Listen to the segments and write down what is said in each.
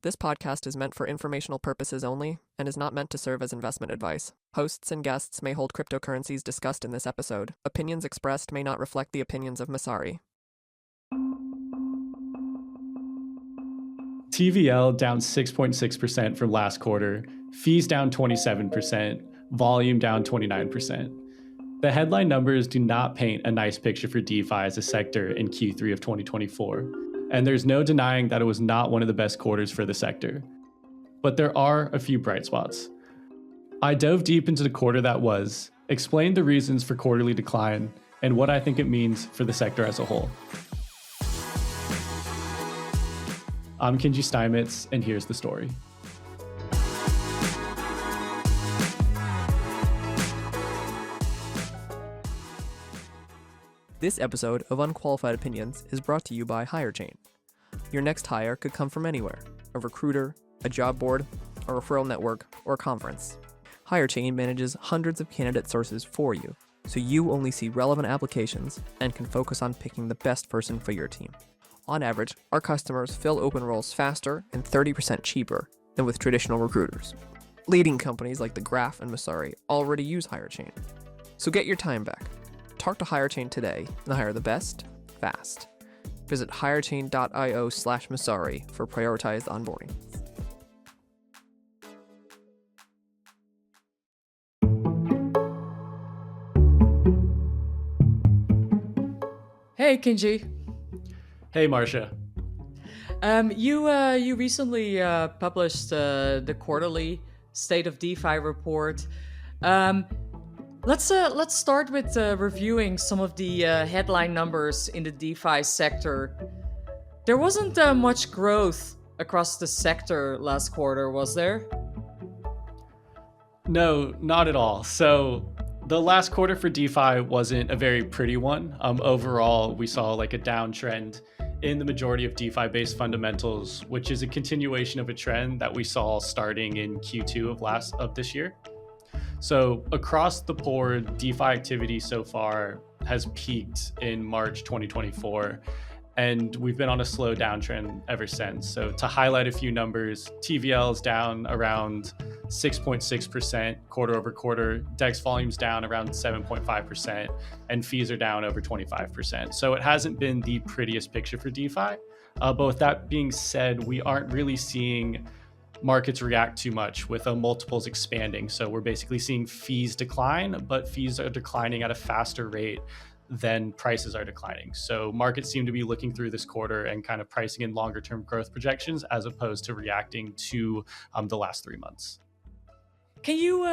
This podcast is meant for informational purposes only and is not meant to serve as investment advice. Hosts and guests may hold cryptocurrencies discussed in this episode. Opinions expressed may not reflect the opinions of Messari. TVL down 6.6% from last quarter, fees down 27%, volume down 29%. The headline numbers do not paint a nice picture for DeFi as a sector in Q3 of 2024, and there's no denying that it was not one of the best quarters for the sector. But there are a few bright spots. I dove deep into the quarter that was, explained the reasons for quarterly decline, and what I think it means for the sector as a whole. I'm Kinji Steimetz, and here's the story. This episode of Unqualified Opinions is brought to you by Hirechain. Your next hire could come from anywhere: a recruiter, a job board, a referral network, or a conference. Hirechain manages hundreds of candidate sources for you, so you only see relevant applications and can focus on picking the best person for your team. On average, our customers fill open roles faster and 30% cheaper than with traditional recruiters. Leading companies like The Graph and Messari already use Hirechain. So get your time back. Talk to Hirechain today and hire the best, fast. Visit hirechain.io/Messari for prioritized onboarding. Hey, Kinji. Hey, Marcia. You recently published the quarterly State of DeFi report. Let's start with reviewing some of the headline numbers in the DeFi sector. There wasn't much growth across the sector last quarter, was there? No, not at all. So the last quarter for DeFi wasn't a very pretty one. Overall, we saw like a downtrend in the majority of DeFi-based fundamentals, which is a continuation of a trend that we saw starting in Q2 of this year. So across the board, DeFi activity so far has peaked in March 2024, and we've been on a slow downtrend ever since. So to highlight a few numbers, TVL is down around 6.6% quarter over quarter, DEX volume's down around 7.5%, and fees are down over 25%. So it hasn't been the prettiest picture for DeFi. But with that being said, we aren't really seeing markets react too much with multiples expanding. So we're basically seeing fees decline, but fees are declining at a faster rate than prices are declining. So markets seem to be looking through this quarter and kind of pricing in longer term growth projections as opposed to reacting to the last 3 months. Can you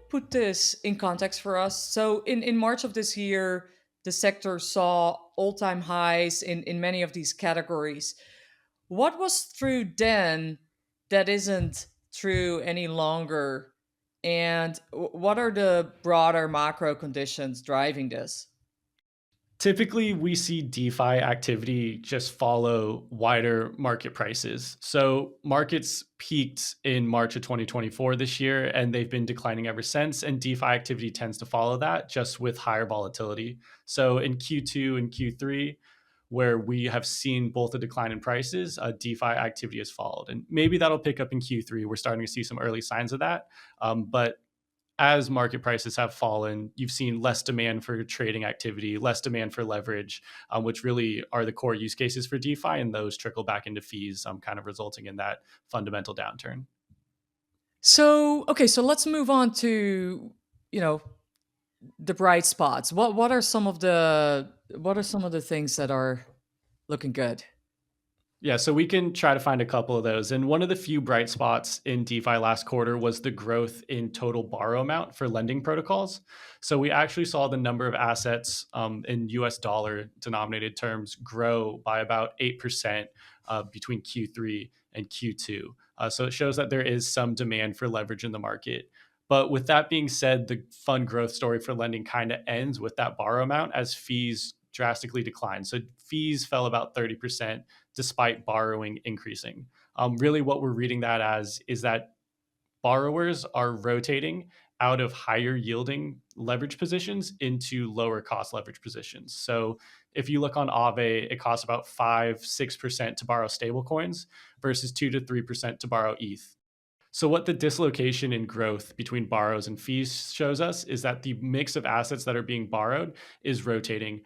put this in context for us? So in March of this year, the sector saw all-time highs in many of these categories. What was true then that isn't true any longer? And what are the broader macro conditions driving this? Typically, we see DeFi activity just follow wider market prices. So markets peaked in March of 2024 this year, and they've been declining ever since. And DeFi activity tends to follow that, just with higher volatility. So in Q2 and Q3, where we have seen both a decline in prices, DeFi activity has followed. And maybe that'll pick up in Q3. We're starting to see some early signs of that. But as market prices have fallen, you've seen less demand for trading activity, less demand for leverage, which really are the core use cases for DeFi, and those trickle back into fees, kind of resulting in that fundamental downturn. So let's move on to, the bright spots. What are some of the things that are looking good? Yeah, so we can try to find a couple of those. And one of the few bright spots in DeFi last quarter was the growth in total borrow amount for lending protocols. So we actually saw the number of assets in US dollar denominated terms grow by about 8% between Q3 and Q2. So it shows that there is some demand for leverage in the market. But with that being said, the fun growth story for lending kind of ends with that borrow amount as fees drastically decline. So fees fell about 30% despite borrowing increasing. Really what we're reading that as is that borrowers are rotating out of higher yielding leverage positions into lower cost leverage positions. So if you look on Aave, it costs about 5-6% to borrow stablecoins versus 2 to 3% to borrow ETH. So what the dislocation in growth between borrows and fees shows us is that the mix of assets that are being borrowed is rotating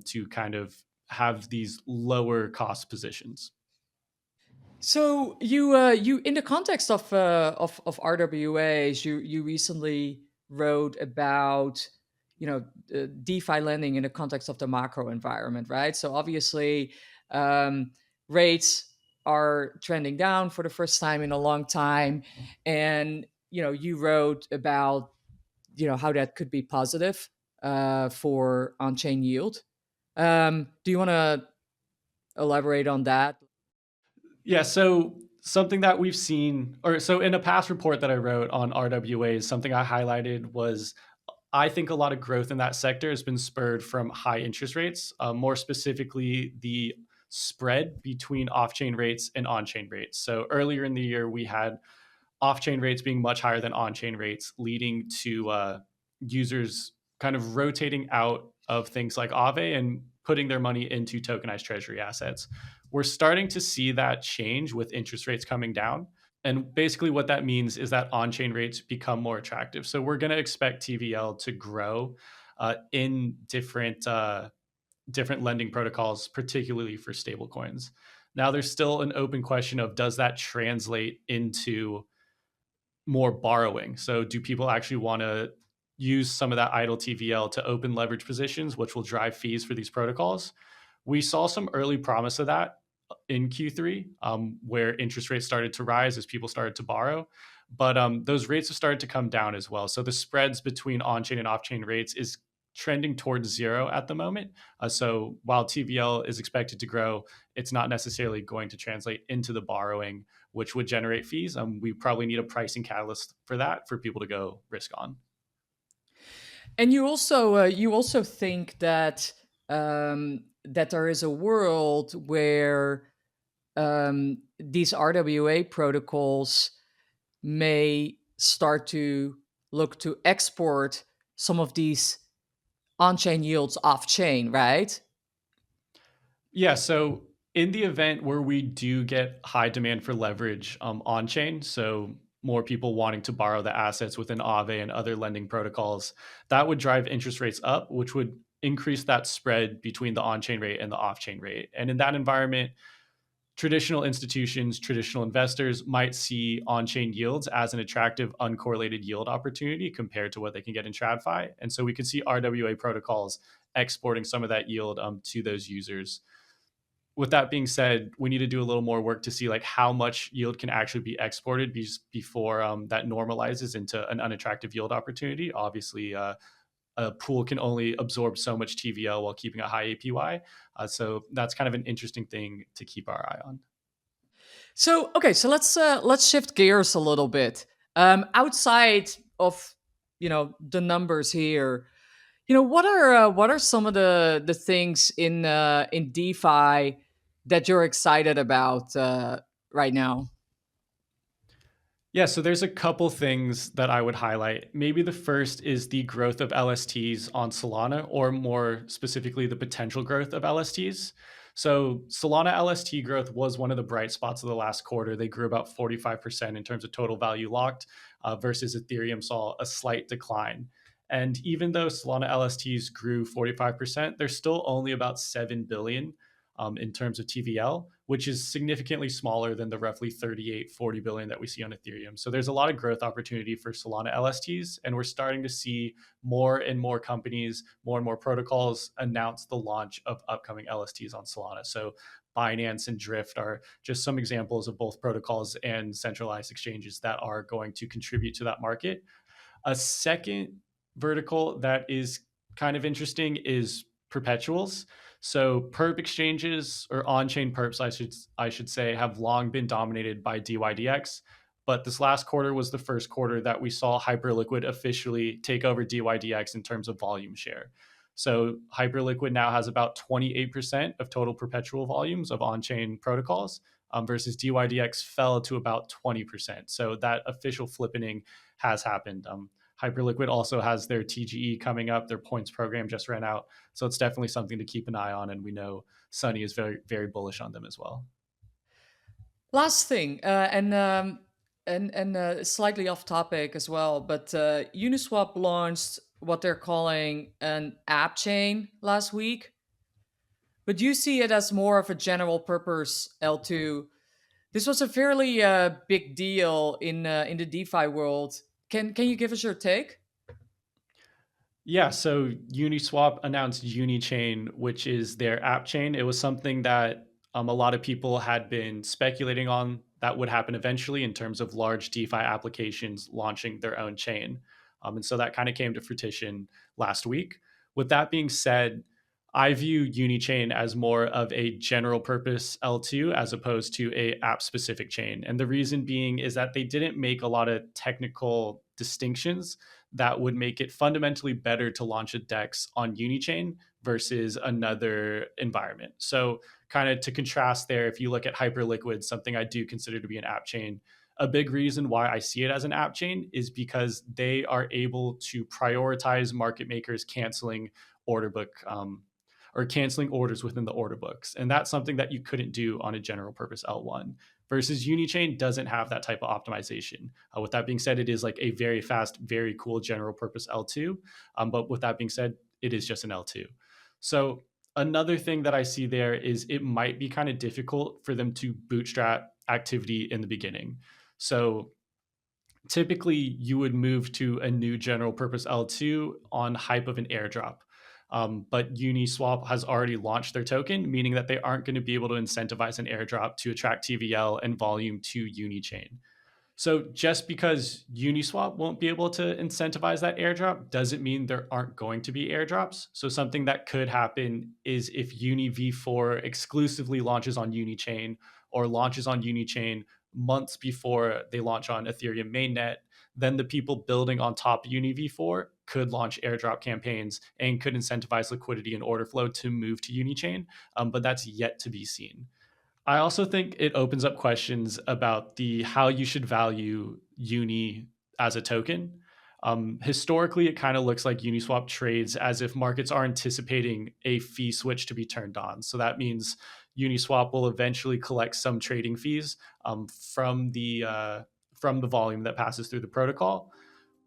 to kind of have these lower cost positions. So you in the context of RWAs, you recently wrote about DeFi lending in the context of the macro environment, right? So obviously, um, rates are trending down for the first time in a long time, and you wrote about how that could be positive for on-chain yield. Do you want to elaborate on that? Yeah, so something that we've seen, or so in a past report that I wrote on RWAs, something I highlighted was I think a lot of growth in that sector has been spurred from high interest rates, more specifically the spread between off-chain rates and on-chain rates. So earlier in the year, we had off-chain rates being much higher than on-chain rates, leading to users kind of rotating out of things like Aave and putting their money into tokenized treasury assets. We're starting to see that change with interest rates coming down. And basically, what that means is that on chain rates become more attractive. So, we're going to expect TVL to grow in different lending protocols, particularly for stablecoins. Now, there's still an open question of does that translate into more borrowing? So, do people actually want to use some of that idle TVL to open leverage positions, which will drive fees for these protocols? We saw some early promise of that in Q3, where interest rates started to rise as people started to borrow. But those rates have started to come down as well. So the spreads between on-chain and off-chain rates is trending towards zero at the moment. So while TVL is expected to grow, it's not necessarily going to translate into the borrowing, which would generate fees. We probably need a pricing catalyst for that for people to go risk on. And you also think that that there is a world where these RWA protocols may start to look to export some of these on-chain yields off-chain, right? Yeah. So in the event where we do get high demand for leverage on chain, so more people wanting to borrow the assets within Aave and other lending protocols, that would drive interest rates up, which would increase that spread between the on chain rate and the off chain rate. And in that environment, traditional institutions, traditional investors might see on-chain yields as an attractive uncorrelated yield opportunity compared to what they can get in TradFi. And so we could see RWA protocols exporting some of that yield to those users. With that being said, we need to do a little more work to see like how much yield can actually be exported before that normalizes into an unattractive yield opportunity. Obviously, a pool can only absorb so much TVL while keeping a high APY. So that's kind of an interesting thing to keep our eye on. So okay, so let's shift gears a little bit. Outside of the numbers here, what are some of the things in DeFi that you're excited about right now? Yeah, so there's a couple things that I would highlight. Maybe the first is the growth of LSTs on Solana, or more specifically, the potential growth of LSTs. So Solana LST growth was one of the bright spots of the last quarter. They grew about 45% in terms of total value locked, versus Ethereum saw a slight decline. And even though Solana LSTs grew 45%, they're still only about 7 billion in terms of TVL, which is significantly smaller than the roughly 38-40 billion that we see on Ethereum. So there's a lot of growth opportunity for Solana LSTs, and we're starting to see more and more companies, more and more protocols announce the launch of upcoming LSTs on Solana. So Binance and Drift are just some examples of both protocols and centralized exchanges that are going to contribute to that market. A second vertical that is kind of interesting is perpetuals. So perp exchanges, or on-chain perps, I should say, have long been dominated by DYDX. But this last quarter was the first quarter that we saw Hyperliquid officially take over DYDX in terms of volume share. So Hyperliquid now has about 28% of total perpetual volumes of on-chain protocols, versus DYDX fell to about 20%. So that official flippening has happened. Hyperliquid also has their TGE coming up. Their points program just ran out. So it's definitely something to keep an eye on. And we know Sunny is very, very bullish on them as well. Last thing, and slightly off topic as well, but Uniswap launched what they're calling an app chain last week. But you see it as more of a general purpose L2. This was a fairly big deal in the DeFi world. Can you give us your take? Yeah, so Uniswap announced Unichain, which is their app chain. It was something that a lot of people had been speculating on that would happen eventually in terms of large DeFi applications launching their own chain. And so that kind of came to fruition last week. With that being said, I view Unichain as more of a general purpose L2 as opposed to a app specific chain. And the reason being is that they didn't make a lot of technical distinctions that would make it fundamentally better to launch a DEX on Unichain versus another environment. So kind of to contrast there, if you look at Hyperliquid, something I do consider to be an app chain, a big reason why I see it as an app chain is because they are able to prioritize market makers canceling order book or canceling orders within the order books. And that's something that you couldn't do on a general purpose L1 versus Unichain doesn't have that type of optimization. With that being said, it is like a very fast, very cool general purpose L2. But with that being said, it is just an L2. So another thing that I see there is it might be kind of difficult for them to bootstrap activity in the beginning. So typically you would move to a new general purpose L2 on hype of an airdrop. But Uniswap has already launched their token, meaning that they aren't going to be able to incentivize an airdrop to attract TVL and volume to Unichain. So just because Uniswap won't be able to incentivize that airdrop doesn't mean there aren't going to be airdrops. So something that could happen is if Uni V4 exclusively launches on Unichain or launches on Unichain months before they launch on Ethereum mainnet, then the people building on top of Uni V4 could launch airdrop campaigns and could incentivize liquidity and order flow to move to Unichain. But that's yet to be seen. I also think it opens up questions about the how you should value Uni as a token. Historically, it kind of looks like Uniswap trades as if markets are anticipating a fee switch to be turned on. So that means Uniswap will eventually collect some trading fees from the volume that passes through the protocol.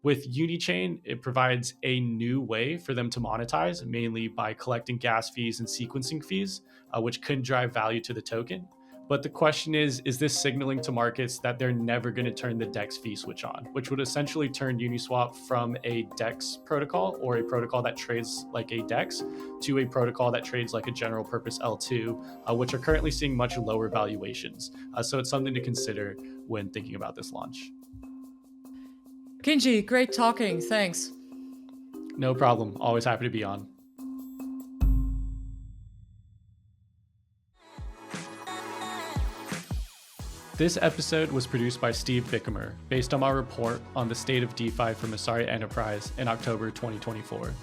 With Unichain, it provides a new way for them to monetize, mainly by collecting gas fees and sequencing fees, which could drive value to the token. But the question is this signaling to markets that they're never going to turn the DEX fee switch on, which would essentially turn Uniswap from a DEX protocol or a protocol that trades like a DEX to a protocol that trades like a general purpose L2, which are currently seeing much lower valuations. So it's something to consider when thinking about this launch. Kinji, great talking. Thanks. No problem. Always happy to be on. This episode was produced by Steve Bichimer, based on my report on the state of DeFi for Messari Enterprise in October 2024.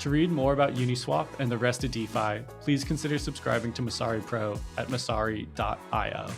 To read more about Uniswap and the rest of DeFi, please consider subscribing to Messari Pro at messari.io.